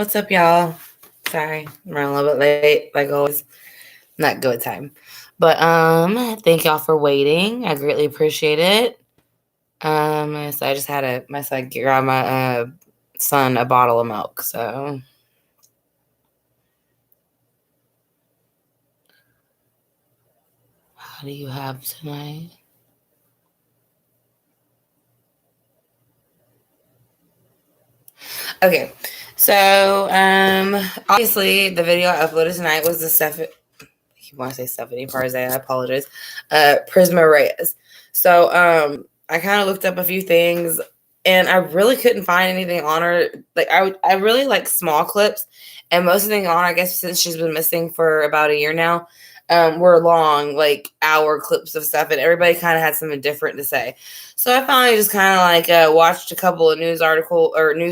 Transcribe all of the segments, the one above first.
What's up, y'all? Sorry, I'm running a little bit late, like always. Not good time. But thank y'all for waiting. I greatly appreciate it. So I just had my son grab my son a bottle of milk. So how do you have tonight? Okay, so obviously the video I uploaded tonight was the Stephanie. You want to say Stephanie Parze? I apologize. Prisma Reyes. So I kind of looked up a few things, and I really couldn't find anything on her. Like I really like small clips, and most of the things on, I guess, since she's been missing for about a year now, were long, like hour clips of stuff, and everybody kind of had something different to say. So I finally just kind of like watched a couple of news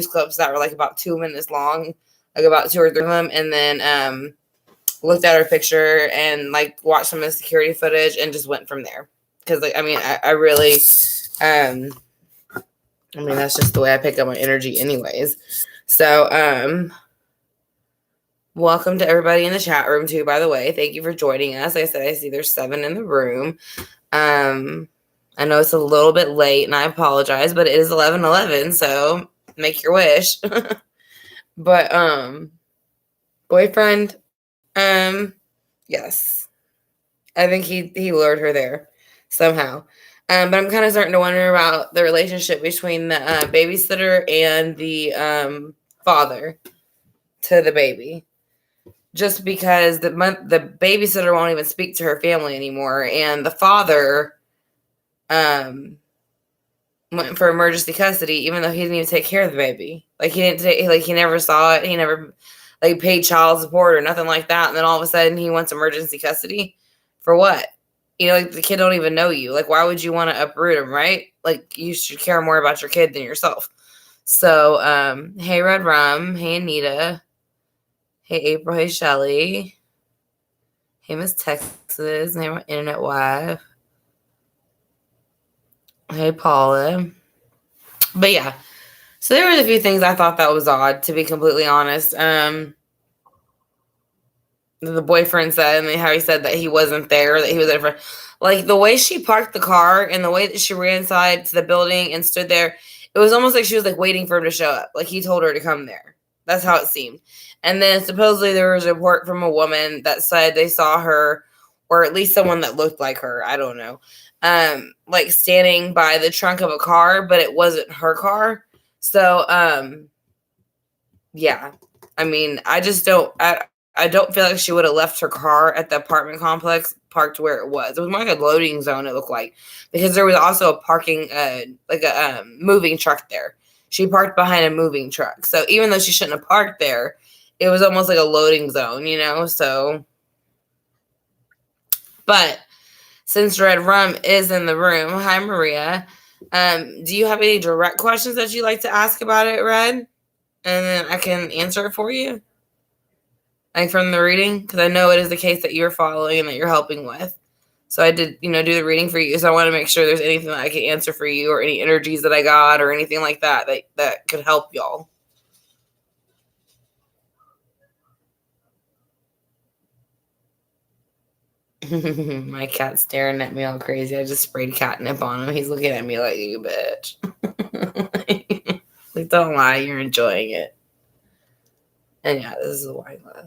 clips that were like about 2 minutes long, like about 2 or 3 of them, and then looked at her picture and like watched some of the security footage and just went from there. Because like I really that's just the way I pick up my energy anyways. So welcome to everybody in the chat room too, by the way. Thank you for joining us. Like I said, I see there's 7 in the room. I know it's a little bit late and I apologize, but it is 11:11, so make your wish. But boyfriend, yes, I think he lured her there somehow. But I'm kind of starting to wonder about the relationship between the babysitter and the father to the baby. Just because the babysitter won't even speak to her family anymore, and the father went for emergency custody, even though he didn't even take care of the baby. Like he never saw it. He never like paid child support or nothing like that. And then all of a sudden he wants emergency custody for what? Like the kid don't even know you. Like, why would you want to uproot him, right? Like you should care more about your kid than yourself. So, hey Red Rum, hey Anita, hey April, hey Shelly, hey Miss Texas, hey my internet wife, hey Paula. But yeah, so there was a few things I thought that was odd, to be completely honest. The boyfriend said, and how he said that he wasn't there, that he was there for, like, the way she parked the car and the way that she ran inside to the building and stood there, it was almost like she was like waiting for him to show up. Like he told her to come there. That's how it seemed. And then supposedly there was a report from a woman that said they saw her, or at least someone that looked like her, I don't know, like standing by the trunk of a car, but it wasn't her car. So, yeah, I mean, I don't feel like she would have left her car at the apartment complex parked where it was. It was more like a loading zone, it looked like, because there was also a parking, like a moving truck there. She parked behind a moving truck. So even though she shouldn't have parked there, it was almost like a loading zone, so. But since Red Rum is in the room, hi, Maria. Do you have any direct questions that you'd like to ask about it, Red? And then I can answer it for you? Like from the reading, because I know it is the case that you're following and that you're helping with. So I did, do the reading for you. So I want to make sure there's anything that I can answer for you, or any energies that I got, or anything like that could help y'all. My cat's staring at me all crazy. I just sprayed catnip on him. He's looking at me like, you bitch. Like, don't lie, you're enjoying it. And yeah, this is a wine glass.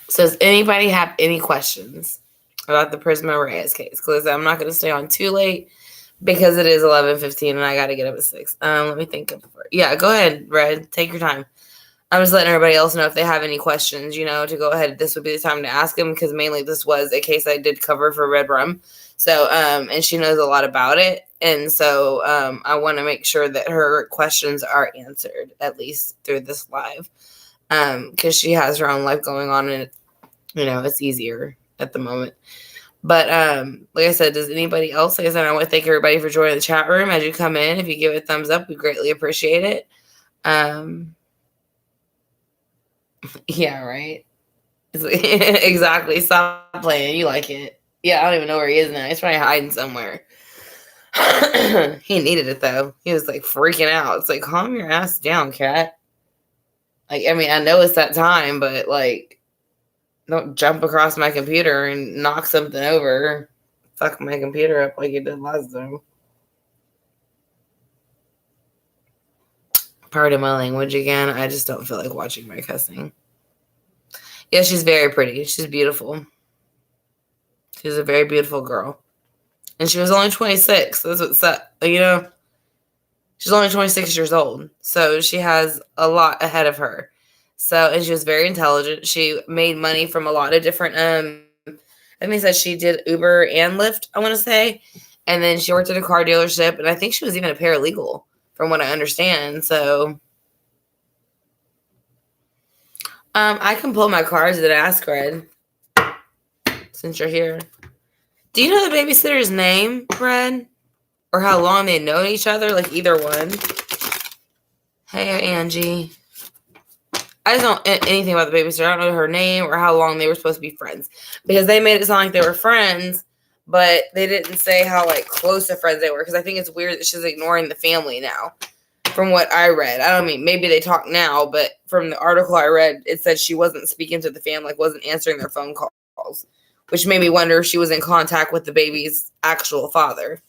So does anybody have any questions about the Prisma Reyes case? Because I'm not going to stay on too late because it is 11:15 and I got to get up at 6. Let me think of it. Yeah, go ahead, Red. Take your time. I'm just letting everybody else know if they have any questions, to go ahead. This would be the time to ask them, because mainly this was a case I did cover for Red Rum. So, and she knows a lot about it. And so I want to make sure that her questions are answered, at least through this live, because she has her own life going on, and it's easier at the moment. But like I said, does anybody else? Like I said, I want to thank everybody for joining the chat room. As you come in, if you give it a thumbs up, we greatly appreciate it. Yeah, right. Exactly. Stop playing. You like it. Yeah, I don't even know where he is now. He's probably hiding somewhere. He needed it though. He was like freaking out. It's like, calm your ass down, cat. Like, I mean, I know it's that time, but like, don't jump across my computer and knock something over. Fuck my computer up like you did last time. Pardon my language again. I just don't feel like watching my cussing. Yeah, she's very pretty. She's beautiful. She's a very beautiful girl. And she was only 26. That's what's up. You know, she's only 26 years old. So she has a lot ahead of her. So, and she was very intelligent. She made money from a lot of different, I think they said she did Uber and Lyft, I want to say. And then she worked at a car dealership. And I think she was even a paralegal, from what I understand. So, I can pull my cards and ask Red, since you're here. Do you know the babysitter's name, Red? Or how long they know each other? Like either one. Hey, Angie. I just don't know anything about the babysitter. I don't know her name or how long they were supposed to be friends. Because they made it sound like they were friends, but they didn't say how like close of friends they were. Because I think it's weird that she's ignoring the family now. From what I read. I don't mean, maybe they talk now, but from the article I read, it said she wasn't speaking to the family, like wasn't answering their phone calls. Which made me wonder if she was in contact with the baby's actual father.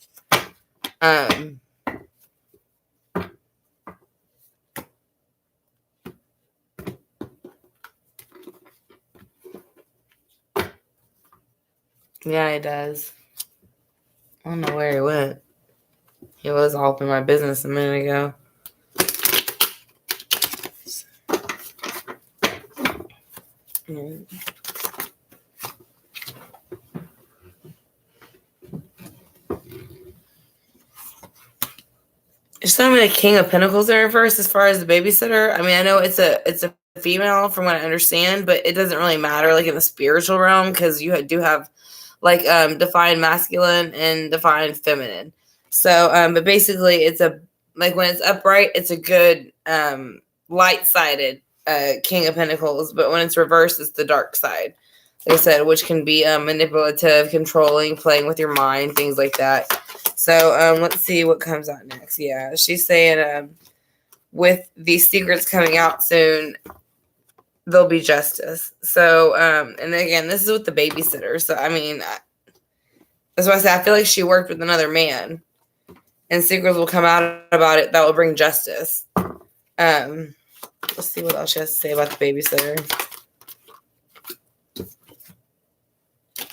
Yeah, he does. I don't know where he went. He was all up in my business a minute ago. Is somebody a King of Pentacles in reverse as far as the babysitter? I mean, I know it's a female from what I understand, but it doesn't really matter like in the spiritual realm because you do have like defined masculine and defined feminine. So, but basically it's like when it's upright, it's a good light-sided King of Pentacles, but when it's reversed, it's the dark side. Like I said, which can be manipulative, controlling, playing with your mind, things like that. So let's see what comes out next. Yeah, she's saying with these secrets coming out soon, there'll be justice. So, and again, this is with the babysitter. So, I mean, that's why I say I feel like she worked with another man. And secrets will come out about it that will bring justice. Let's see what else she has to say about the babysitter.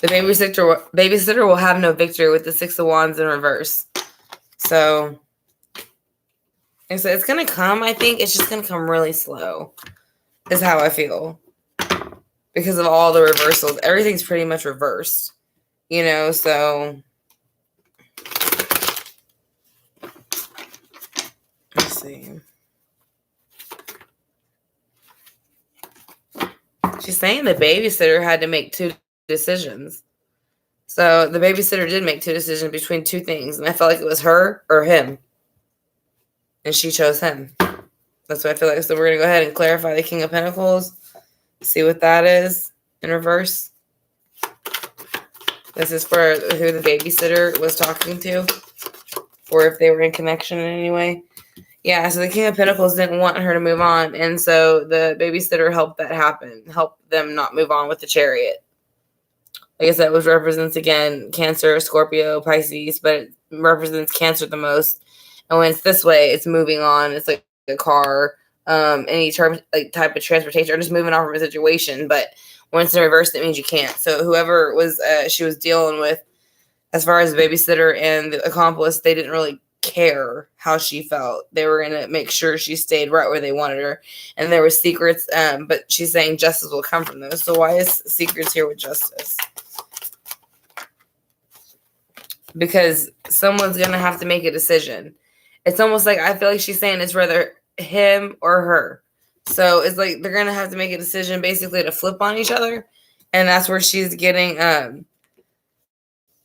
The babysitter will have no victory with the Six of Wands in reverse. So it's going to come, I think. It's just going to come really slow, is how I feel. Because of all the reversals. Everything's pretty much reversed. You know, so let's see. She's saying the babysitter had to make two decisions. So the babysitter did make two decisions between two things. And I felt like it was her or him. And she chose him. That's what I feel like. So we're going to go ahead and clarify the King of Pentacles. See what that is in reverse. This is for who the babysitter was talking to. Or if they were in connection in any way. Yeah, so the King of Pentacles didn't want her to move on. And so the babysitter helped that happen. Helped them not move on with the Chariot. Like I said, which represents, again, Cancer, Scorpio, Pisces. But it represents Cancer the most. And when it's this way, it's moving on. It's like a car, any type of transportation, or just moving on from a situation. But when it's in reverse, it means you can't. So whoever was she was dealing with, as far as the babysitter and the accomplice, they didn't really care how she felt. They were going to make sure she stayed right where they wanted her. And there were secrets, but she's saying justice will come from those. So why is secrets here with justice? Because someone's going to have to make a decision. It's almost like I feel like she's saying it's rather him or her. So it's like they're going to have to make a decision basically to flip on each other. And that's where she's getting that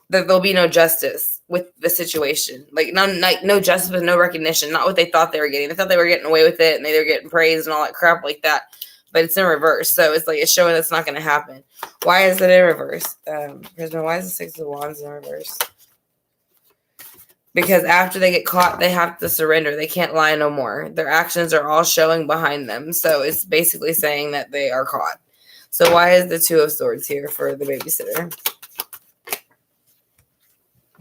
there'll be no justice with the situation. Like no justice with no recognition. Not what they thought they were getting. They thought they were getting away with it and they were getting praised and all that crap like that. but it's in reverse. So it's like it's showing that's not going to happen. Why is it in reverse? Prisma, why is the Six of Wands in reverse? Because after they get caught, they have to surrender. They can't lie no more. Their actions are all showing behind them. So it's basically saying that they are caught. So why is the Two of Swords here for the babysitter?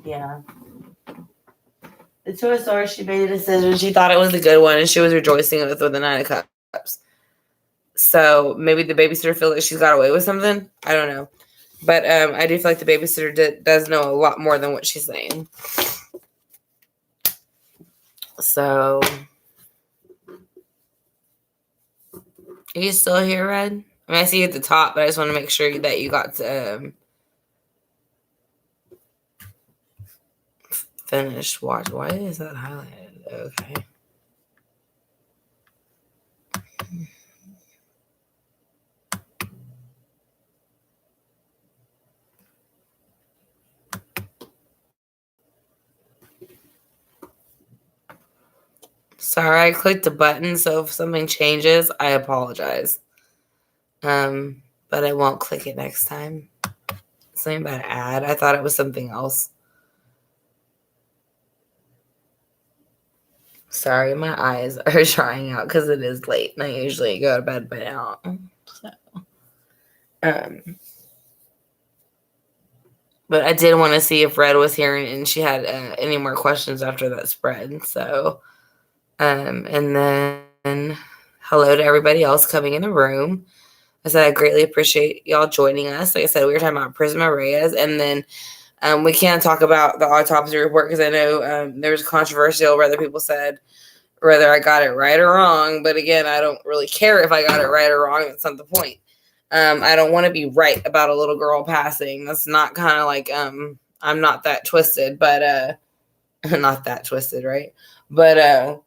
Yeah. The Two of Swords, she made a decision. She thought it was a good one, and she was rejoicing with the Nine of Cups. So maybe the babysitter feels like she's got away with something. I don't know. But I do feel like the babysitter does know a lot more than what she's saying. So, are you still here, Red? I mean, I see you at the top, but I just want to make sure that you got to finish watch. Why is that highlighted? Okay. Sorry, I clicked a button, so if something changes, I apologize. But I won't click it next time. Something about an ad. I thought it was something else. Sorry, my eyes are trying out because it is late, and I usually go to bed by now. So, but I did want to see if Red was here and she had any more questions after that spread. So, and then hello to everybody else coming in the room. I said I greatly appreciate y'all joining us. Like I said, we were talking about Prisma, Reyes, and then we can't talk about the autopsy report because I know there was controversial whether people said whether I got it right or wrong. But again, I don't really care if I got it right or wrong. That's not the point. I don't want to be right about a little girl passing. That's not kind of like I'm not that twisted, but not that twisted, right? But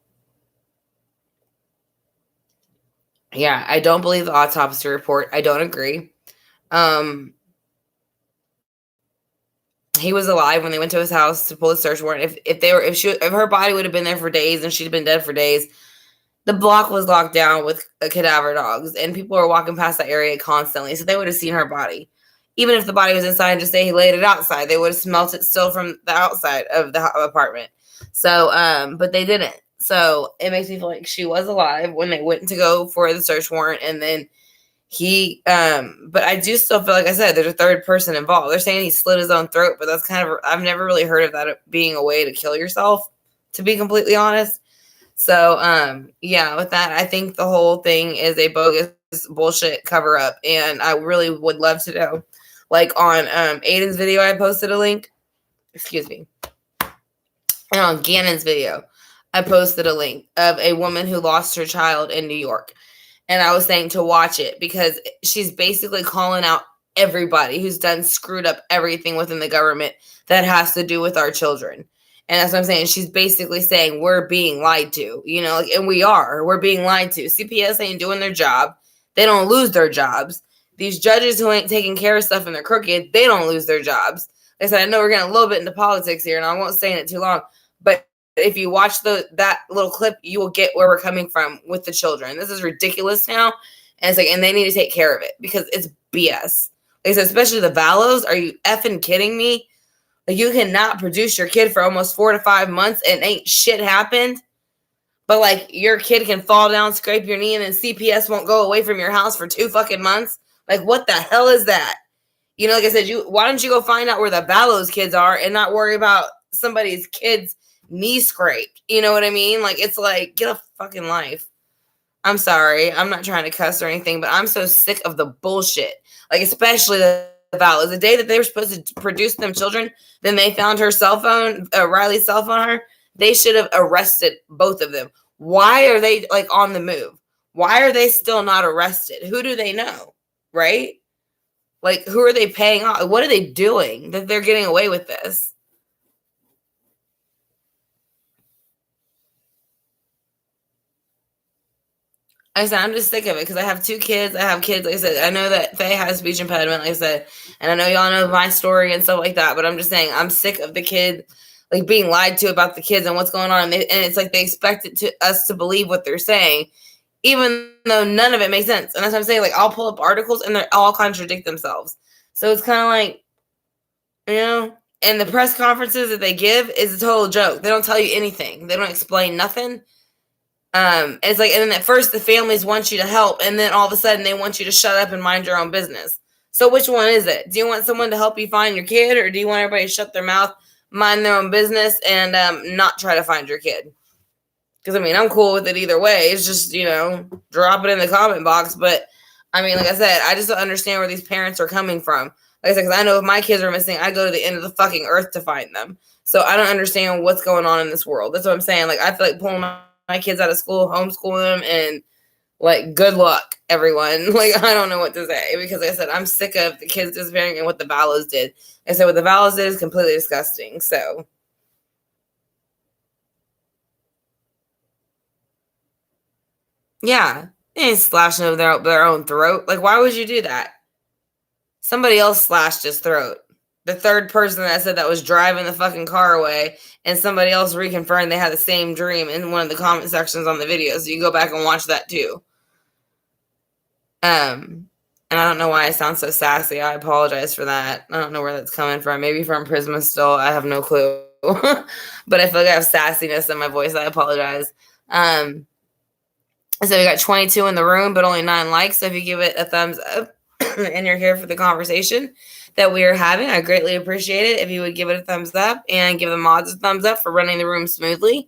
yeah, I don't believe the autopsy report. I don't agree. He was alive when they went to his house to pull the search warrant. If her body would have been there for days and she'd been dead for days, the block was locked down with cadaver dogs, and people were walking past that area constantly, so they would have seen her body. Even if the body was inside and just say he laid it outside, they would have smelt it still from the outside of the apartment. So, but they didn't. So it makes me feel like she was alive when they went to go for the search warrant, and then he, but I do still feel like I said, there's a third person involved. They're saying he slit his own throat, but that's kind of, I've never really heard of that being a way to kill yourself, to be completely honest. So, yeah, with that, I think the whole thing is a bogus bullshit cover up. And I really would love to know, like on, Aiden's video, I posted a link, excuse me. And on Gannon's video, I posted a link of a woman who lost her child in New York. And I was saying to watch it because she's basically calling out everybody who's done screwed up everything within the government that has to do with our children. And that's what I'm saying. She's basically saying we're being lied to, you know, like, and we're being lied to. CPS ain't doing their job. They don't lose their jobs. These judges who ain't taking care of stuff and they're crooked, they don't lose their jobs. Like I said, I know we're getting a little bit into politics here and I won't stay in it too long, but if you watch that little clip, you will get where we're coming from with the children. This is ridiculous now. And it's like, and they need to take care of it because it's BS. Like I said, especially the Valos. Are you effing kidding me? Like you cannot produce your kid for almost 4 to 5 months and ain't shit happened. But like your kid can fall down, scrape your knee, and then CPS won't go away from your house for 2 fucking months. Like what the hell is that? You know, like I said, why don't you go find out where the Valos kids are and not worry about somebody's kids knee scraped? You know what I mean? Like it's like, get a fucking life. I'm sorry, I'm not trying to cuss or anything, but I'm so sick of the bullshit. Like especially the Valos. The day that they were supposed to produce them children, then they found her cell phone, Riley's cell phone. Her, they should have arrested both of them. Why are they like on the move? Why are they still not arrested? Who do they know? Right? Like who are they paying off? What are they doing that they're getting away with this? I said, I'm just sick of it because I have 2 kids. I have kids. Like I said, I know that Faye has speech impediment, like I said, and I know y'all know my story and stuff like that, but I'm just saying I'm sick of the kid, like being lied to about the kids and what's going on. And it's like they expect us to believe what they're saying, even though none of it makes sense. And that's what I'm saying. Like, I'll pull up articles and they all contradict themselves. So it's kind of like, you know, and the press conferences that they give is a total joke. They don't tell you anything. They don't explain nothing. It's like, and then at first the families want you to help, and then all of a sudden they want you to shut up and mind your own business. So which one is it? Do you want someone to help you find your kid, or do you want everybody to shut their mouth, mind their own business, and not try to find your kid? Because, I mean, I'm cool with it either way. It's just, you know, drop it in the comment box. But, I mean, like I said, I just don't understand where these parents are coming from. Like I said, because I know if my kids are missing, I go to the end of the fucking earth to find them. So I don't understand what's going on in this world. That's what I'm saying. Like, I feel like pulling my kids out of school, homeschooling them, and, like, good luck, everyone. Like, I don't know what to say. Because, like I said, I'm sick of the kids disappearing and what the Vallows did. I said what the Vallows did is completely disgusting. So... yeah, they ain't slashing over their own throat. Like, why would you do that? Somebody else slashed his throat. The third person that said that was driving the fucking car away, and somebody else reconfirmed they had the same dream in one of the comment sections on the video. So you can go back and watch that too. And I don't know why I sound so sassy. I apologize for that. I don't know where that's coming from. Maybe from Prisma still. I have no clue. But I feel like I have sassiness in my voice. I apologize. So we got 22 in the room, but only 9 likes. So if you give it a thumbs up and you're here for the conversation that we are having, I greatly appreciate it. If you would give it a thumbs up and give the mods a thumbs up for running the room smoothly.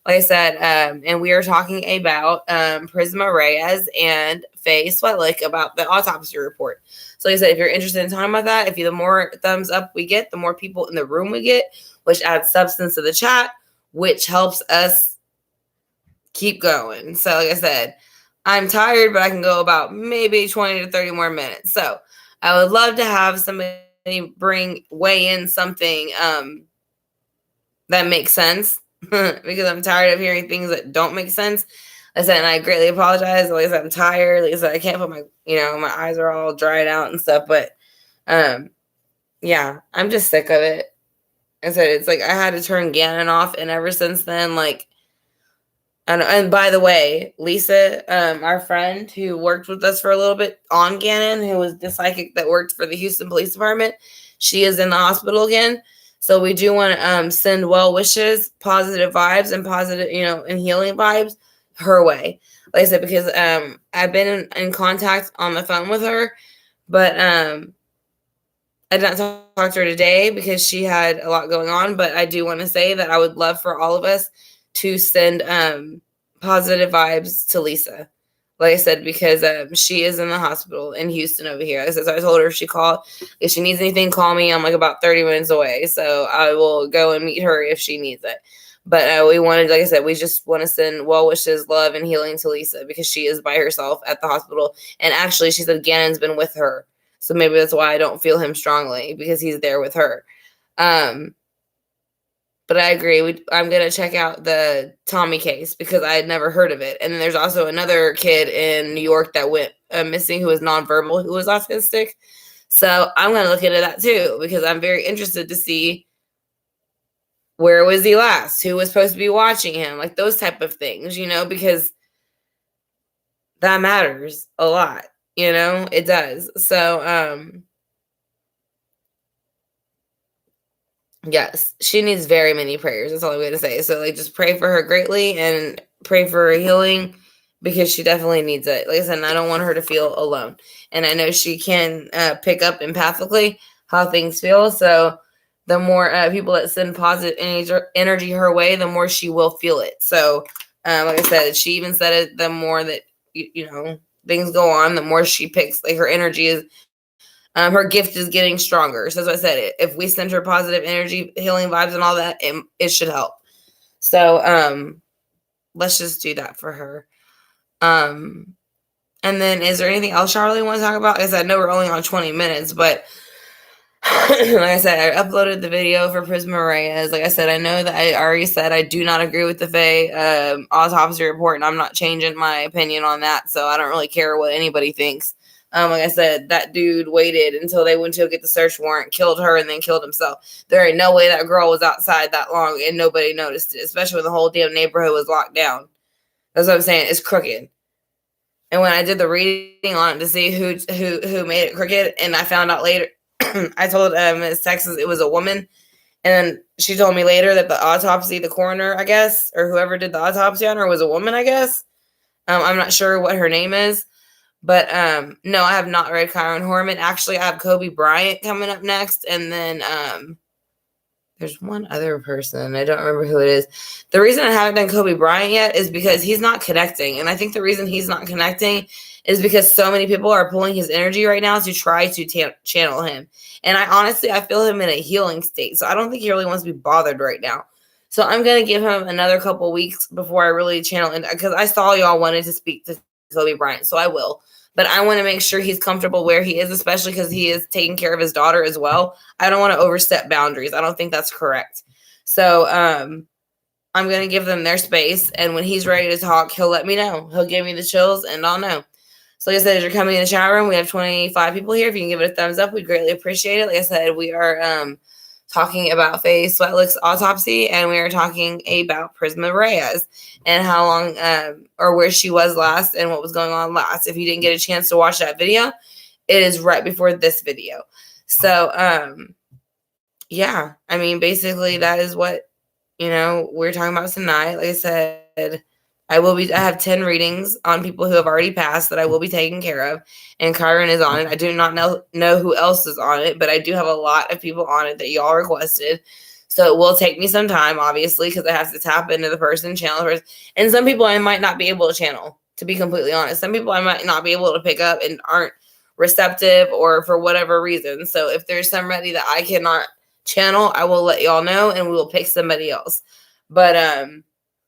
Like I said, and we are talking about Prisma Reyes and Faye Swetlik'S about the autopsy report. So like I said, if you're interested in talking about that, if you, the more thumbs up we get, the more people in the room we get, which adds substance to the chat, which helps us keep going. So like I said, I'm tired, but I can go about maybe 20 to 30 more minutes. So I would love to have somebody weigh in something that makes sense because I'm tired of hearing things that don't make sense. Like I said, and I greatly apologize. Like I said, I'm tired. Like I said, I can't put my, my eyes are all dried out and stuff, but yeah, I'm just sick of it. Like I said, it's like I had to turn Gannon off, and ever since then, like, and by the way, Lisa, our friend who worked with us for a little bit on Gannon, who was the psychic that worked for the Houston Police Department, she is in the hospital again. So we do want to send well wishes, positive vibes, and positive, and healing vibes her way. Like I said, because I've been in contact on the phone with her, but I did not talk to her today because she had a lot going on. But I do want to say that I would love for all of us to send positive vibes to Lisa. Like I said, because she is in the hospital in Houston over here. So I told her if she needs anything, call me. I'm like about 30 minutes away. So I will go and meet her if she needs it. But we wanted, like I said, we just want to send well wishes, love, and healing to Lisa because she is by herself at the hospital. And actually, she said Gannon's been with her. So maybe that's why I don't feel him strongly, because he's there with her. But I agree. I'm going to check out the Tommy case because I had never heard of it. And then there's also another kid in New York that went missing who was nonverbal, who was autistic. So I'm going to look into that too because I'm very interested to see where was he last, who was supposed to be watching him, like those type of things, because that matters a lot, it does. So, yes, she needs very many prayers. That's all I'm going to say. So, like, just pray for her greatly and pray for her healing because she definitely needs it. Like I said, I don't want her to feel alone. And I know she can pick up empathically how things feel. So, the more people that send positive energy her way, the more she will feel it. So, like I said, she even said it, the more that, things go on, the more she picks, like, her energy is, her gift is getting stronger. So, as I said, if we send her positive energy, healing vibes and all that, it should help. So, let's just do that for her. And then is there anything else y'all really want to talk about? Because I know we're only on 20 minutes, but like I said, I uploaded the video for Prisma Reyes. Like I said, I know that I already said I do not agree with the Faye autopsy report, and I'm not changing my opinion on that. So I don't really care what anybody thinks. Like I said, that dude waited until they went to get the search warrant, killed her, and then killed himself. There ain't no way that girl was outside that long and nobody noticed it, especially when the whole damn neighborhood was locked down. That's what I'm saying. It's crooked. And when I did the reading on it to see who made it crooked, and I found out later, I told Miss Texas it was a woman, and then she told me later that the autopsy, the coroner, I guess, or whoever did the autopsy on her was a woman, I guess. I'm not sure what her name is, but no, I have not read Kyron Horman. Actually, I have Kobe Bryant coming up next, and then there's one other person. I don't remember who it is. The reason I haven't done Kobe Bryant yet is because he's not connecting. And I think the reason he's not connecting is because so many people are pulling his energy right now to try to channel him. And I feel him in a healing state. So I don't think he really wants to be bothered right now. So I'm going to give him another couple weeks before I really channel him. Because I saw y'all wanted to speak to Kobe Bryant. So I will. But I want to make sure he's comfortable where he is, especially because he is taking care of his daughter as well. I don't want to overstep boundaries. I don't think that's correct. So I'm going to give them their space. And when he's ready to talk, he'll let me know. He'll give me the chills and I'll know. So like I said, as you're coming in the chat room, we have 25 people here. If you can give it a thumbs up, we'd greatly appreciate it. Like I said, we are talking about Faye Swetlik'S autopsy, and we are talking about Prisma Reyes and how long or where she was last and what was going on last. If you didn't get a chance to watch that video, it is right before this video. So, yeah, I mean, basically that is what, we're talking about tonight. Like I said, I have 10 readings on people who have already passed that I will be taking care of, and Kyron is on it. I do not know who else is on it, but I do have a lot of people on it that y'all requested. So it will take me some time, obviously, because I have to tap into the person, channel the person. And some people I might not be able to channel, to be completely honest. Some people I might not be able to pick up and aren't receptive or for whatever reason. So if there's somebody that I cannot channel, I will let y'all know and we will pick somebody else. But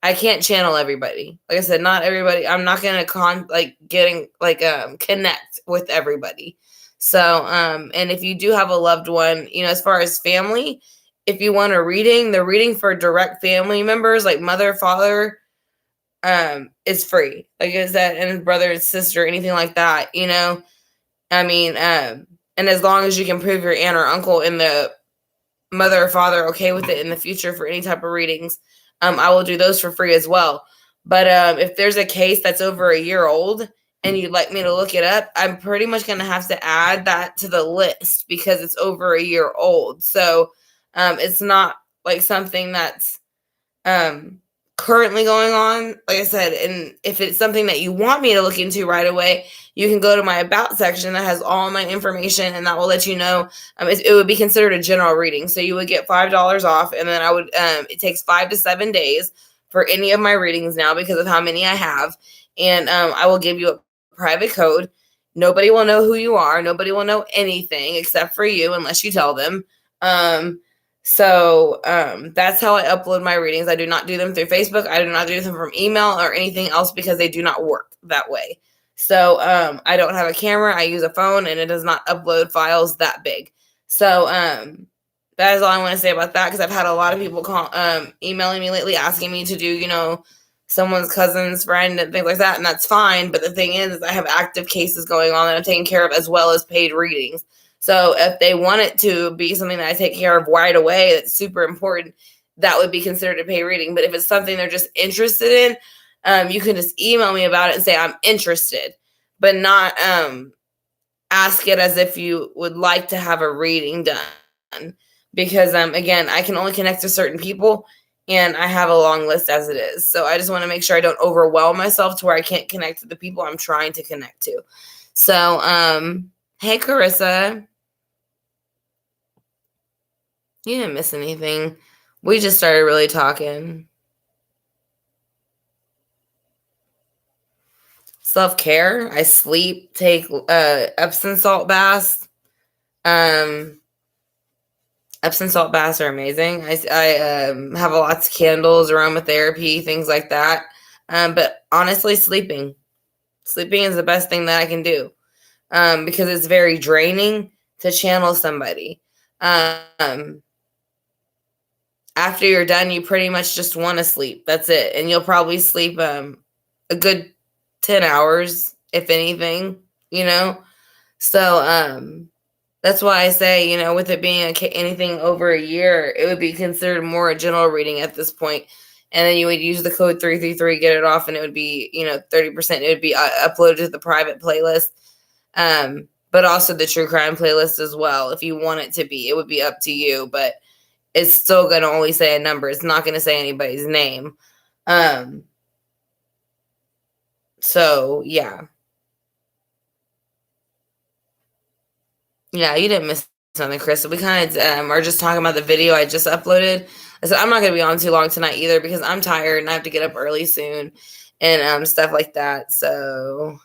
I can't channel everybody. Like I said, not everybody. I'm not going to connect with everybody. So, and if you do have a loved one, as far as family, if you want a reading, the reading for direct family members, like mother, father, is free. Like I said, and brother and sister, anything like that, and as long as you can prove your aunt or uncle and the mother or father okay with it in the future for any type of readings, I will do those for free as well. But if there's a case that's over a year old and you'd like me to look it up, I'm pretty much going to have to add that to the list because it's over a year old. So it's not like something that's currently going on. Like I said, and if it's something that you want me to look into right away, you can go to my about section that has all my information, and that will let you know. It would be considered a general reading, so you would get $5 off, and then I would. It takes 5 to 7 days for any of my readings now because of how many I have, and I will give you a private code. Nobody will know who you are. Nobody will know anything except for you unless you tell them. So that's how I upload my readings. I do not do them through Facebook. I do not do them from email or anything else because they do not work that way. So I don't have a camera. I use a phone, and it does not upload files that big. So that is all I want to say about that because I've had a lot of people emailing me lately asking me to do, someone's cousin's friend and things like that, and that's fine. But the thing is I have active cases going on that I'm taking care of as well as paid readings. So if they want it to be something that I take care of right away, that's super important, that would be considered a pay reading. But if it's something they're just interested in, you can just email me about it and say, I'm interested, but not ask it as if you would like to have a reading done. Because, again, I can only connect to certain people, and I have a long list as it is. So I just want to make sure I don't overwhelm myself to where I can't connect to the people I'm trying to connect to. So, hey, Carissa. You didn't miss anything. We just started really talking. Self-care. I sleep, take Epsom salt baths. Epsom salt baths are amazing. I have lots of candles, aromatherapy, things like that. But honestly, sleeping is the best thing that I can do because it's very draining to channel somebody. After you're done, you pretty much just want to sleep. That's it. And you'll probably sleep a good 10 hours, if anything, So that's why I say, with it being anything over a year, it would be considered more a general reading at this point. and then you would use the code 333, get it off, and it would be, 30%. It would be uploaded to the private playlist, but also the true crime playlist as well. If you want it to be, it would be up to you, but it's still going to only say a number. It's not going to say anybody's name. So yeah. Yeah, you didn't miss something, Chris. We kind of are just talking about the video I just uploaded. I said I'm not going to be on too long tonight either because I'm tired and I have to get up early soon and stuff like that. So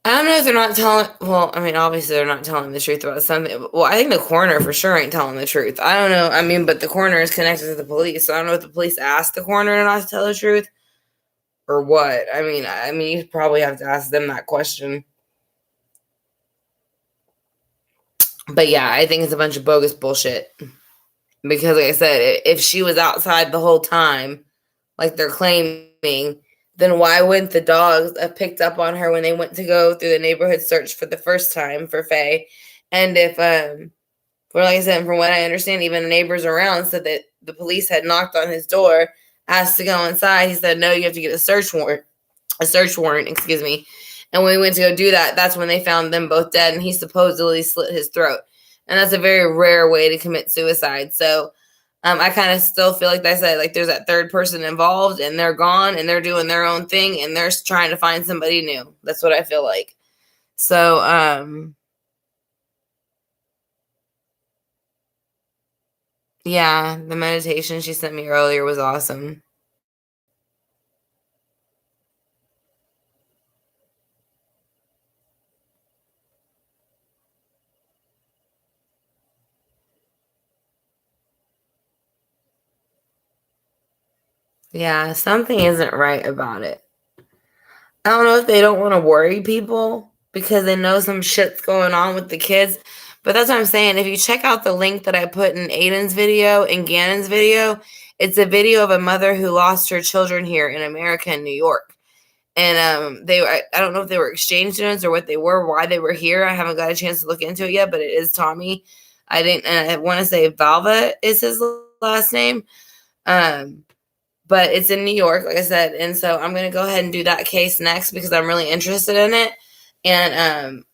I don't know if they're not telling. Well, I mean, obviously they're not telling the truth about something. Well, I think the coroner for sure ain't telling the truth. I don't know. I mean, but the coroner is connected to the police, so I don't know if the police asked the coroner not to tell the truth or what. I mean, you probably have to ask them that question. But yeah, I think it's a bunch of bogus bullshit. Because, like I said, if she was outside the whole time, like they're claiming, then why wouldn't the dogs have picked up on her when they went to go through the neighborhood search for the first time for Faye? And if, well, like I said, from what I understand, even the neighbors around said that the police had knocked on his door, asked to go inside. He said, no, you have to get a search warrant, excuse me. And when we went to go do that, that's when they found them both dead, and he supposedly slit his throat. And that's a very rare way to commit suicide. So I kind of still feel like I said, like there's that third person involved and they're gone and they're doing their own thing and they're trying to find somebody new. That's what I feel like. So, yeah, the meditation she sent me earlier was awesome. Yeah, something isn't right about it. I don't know if they don't want to worry people because they know some shit's going on with the kids. But that's what I'm saying. If you check out the link that I put in Aiden's video and Gannon's video, it's a video of a mother who lost her children here in America and New York. And I don't know if they were exchange students or what they were, why they were here. I haven't got a chance to look into it yet, but it is Tommy. I want to say Valva is his last name. But it's in New York, like I said. And so I'm going to go ahead and do that case next because I'm really interested in it. And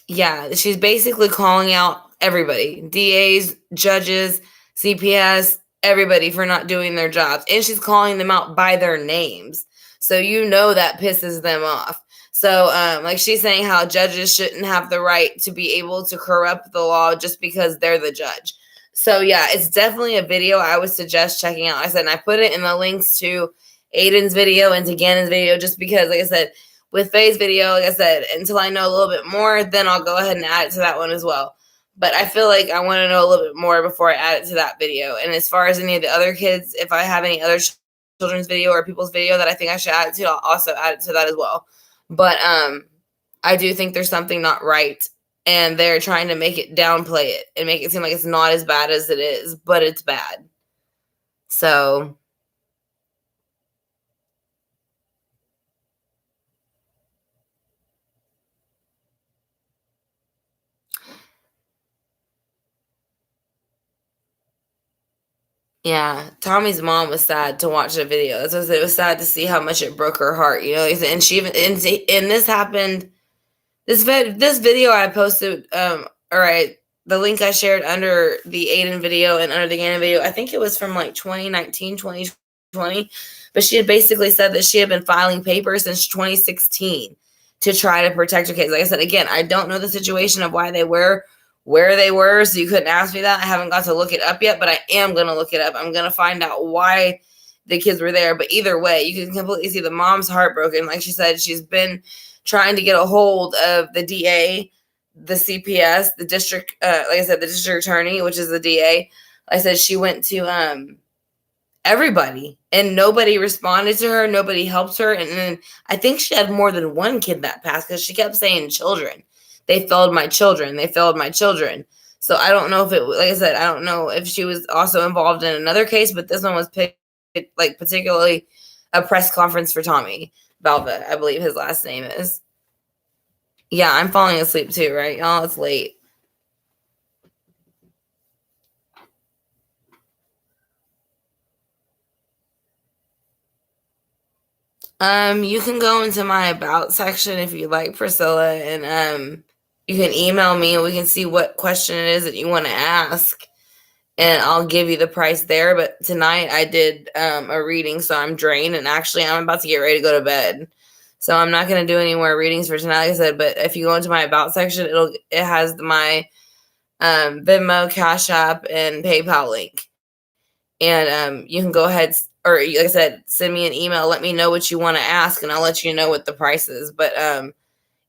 yeah, she's basically calling out everybody, DAs, judges, CPS, everybody for not doing their jobs. And she's calling them out by their names. So that pisses them off. So like she's saying how judges shouldn't have the right to be able to corrupt the law just because they're the judge. So yeah, it's definitely a video I would suggest checking out. Like I said, and I put it in the links to Aiden's video and to Gannon's video just because, like I said, with Faye's video, like I said, until I know a little bit more, then I'll go ahead and add it to that one as well. But I feel like I want to know a little bit more before I add it to that video. And as far as any of the other kids, if I have any other children's video or people's video that I think I should add it to, I'll also add it to that as well. But I do think there's something not right. And they're trying to make it downplay it and make it seem like it's not as bad as it is, but it's bad. So yeah, Tommy's mom was sad to watch the video. That's what it was sad to see how much it broke her heart, And she even and this happened. This video I posted, all right, the link I shared under the Aiden video and under the Gannon video, I think it was from like 2019, 2020. But she had basically said that she had been filing papers since 2016 to try to protect her kids. Like I said, again, I don't know the situation of why they were where they were, so you couldn't ask me that. I haven't got to look it up yet, but I am going to look it up. I'm going to find out why the kids were there. But either way, you can completely see the mom's heartbroken. Like she said, she's been trying to get a hold of the DA, the CPS, the district, like I said, the district attorney, which is the DA. Like I said, she went to everybody and nobody responded to her. Nobody helped her. And then I think she had more than one kid that passed because she kept saying children. They failed my children. They failed my children. So I don't know if it, like I said, I don't know if she was also involved in another case, but this one was picked, like particularly a press conference for Tommy Balva, I believe his last name is. Yeah, I'm falling asleep too, right, y'all? It's late. You can go into my about section if you like, Priscilla, and you can email me and we can see what question it is that you want to ask. And I'll give you the price there. But tonight I did a reading, so I'm drained, and actually I'm about to get ready to go to bed. So I'm not going to do any more readings for tonight, like I said. But if you go into my about section, it has my Venmo, Cash App, and PayPal link. And you can go ahead, or like I said, send me an email. Let me know what you want to ask, and I'll let you know what the price is. But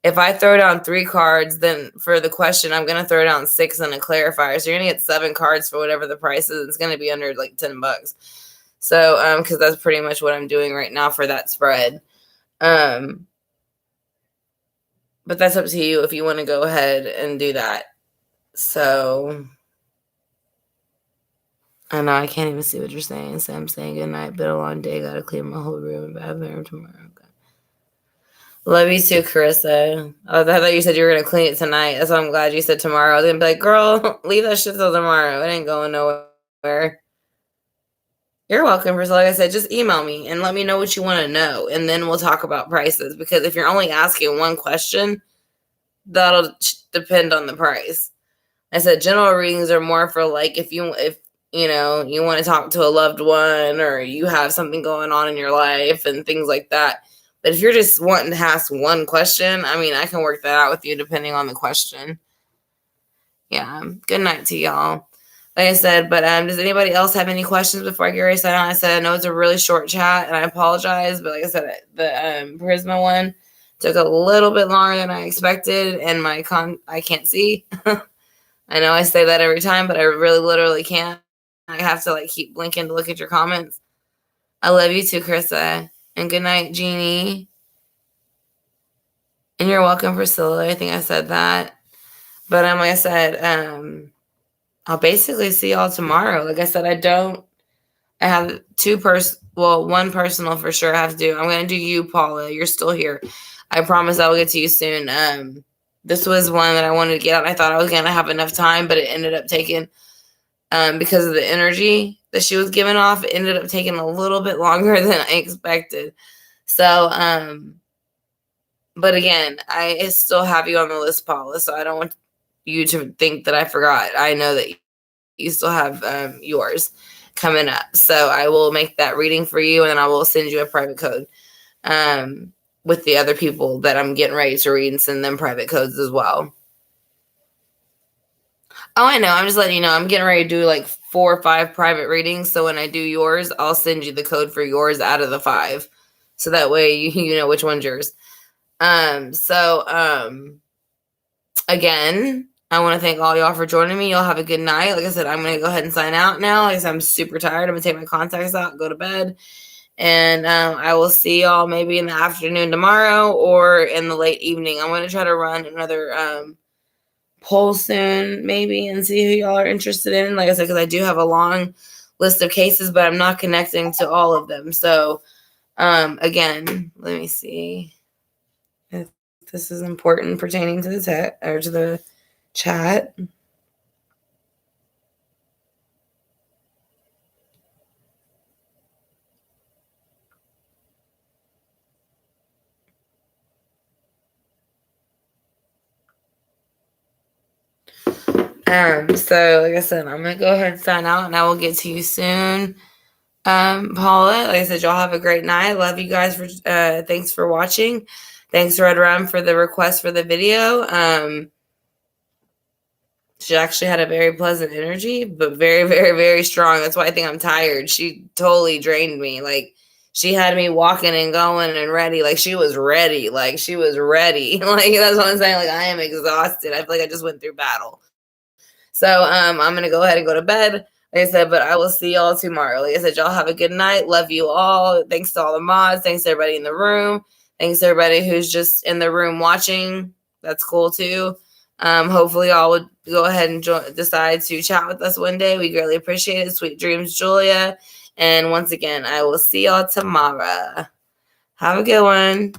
if I throw down 3 cards, then for the question, I'm going to throw down 6 and a clarifier. So you're going to get 7 cards for whatever the price is. It's going to be under like $10. So, because that's pretty much what I'm doing right now for that spread. But that's up to you if you want to go ahead and do that. So, I know I can't even see what you're saying. So I'm saying good night. Been a long day. Got to clean my whole room and bathroom tomorrow. Okay. Love you too, Carissa. I thought you said you were going to clean it tonight. That's why I'm glad you said tomorrow. I was going to be like, girl, leave that shit till tomorrow. It ain't going nowhere. You're welcome, Priscilla. Like I said, just email me and let me know what you want to know. And then we'll talk about prices. Because if you're only asking one question, that'll depend on the price. I said general readings are more for like if you want to talk to a loved one or you have something going on in your life and things like that. But if you're just wanting to ask one question, I mean, I can work that out with you depending on the question. Yeah. Good night to y'all. Like I said, but does anybody else have any questions before I get ready to sign out? I said I know it's a really short chat, and I apologize, but like I said, the Prisma one took a little bit longer than I expected, and I can't see. I know I say that every time, but I really literally can't. I have to like keep blinking to look at your comments. I love you too, Carissa, and good night, Jeannie. And you're welcome, Priscilla. I think I said that, but like I said, I'll basically see y'all tomorrow. Like I said, I have one personal for sure I have to do. I'm going to do you, Paula. You're still here. I promise I will get to you soon. This was one that I wanted to get out. I thought I was going to have enough time, but it ended up taking, because of the energy that she was giving off, it ended up taking a little bit longer than I expected. So, but again, I still have you on the list, Paula, so I don't want you to think that I forgot. I know that you still have yours coming up. So I will make that reading for you, and then I will send you a private code with the other people that I'm getting ready to read and send them private codes as well. Oh, I know. I'm just letting you know. I'm getting ready to do like 4 or 5 private readings. So when I do yours, I'll send you the code for yours out of the 5. So that way you know which one's yours. Again, I want to thank all y'all for joining me. Y'all have a good night. Like I said, I'm going to go ahead and sign out now. Like I said, I'm super tired. I'm going to take my contacts out and go to bed. And I will see y'all maybe in the afternoon tomorrow or in the late evening. I'm going to try to run another poll soon maybe and see who y'all are interested in. Like I said, because I do have a long list of cases, but I'm not connecting to all of them. So again, let me see if this is important pertaining to the chat. So like I said, I'm gonna go ahead and sign out, and I will get to you soon. Paula, like I said, y'all have a great night. Love you guys for thanks for watching. Thanks, Red Rum, for the request for the video. She actually had a very pleasant energy, but very, very, very strong. That's why I think I'm tired. She totally drained me. Like, she had me walking and going and ready. Like, she was ready. Like, she was ready. Like, that's what I'm saying. Like, I am exhausted. I feel like I just went through battle. So, I'm going to go ahead and go to bed. Like I said, but I will see y'all tomorrow. Like I said, y'all have a good night. Love you all. Thanks to all the mods. Thanks to everybody in the room. Thanks to everybody who's just in the room watching. That's cool, too. Hopefully y'all would go ahead and decide to chat with us one day. We greatly appreciate it. Sweet dreams, Julia. And once again, I will see y'all tomorrow. Have a good one.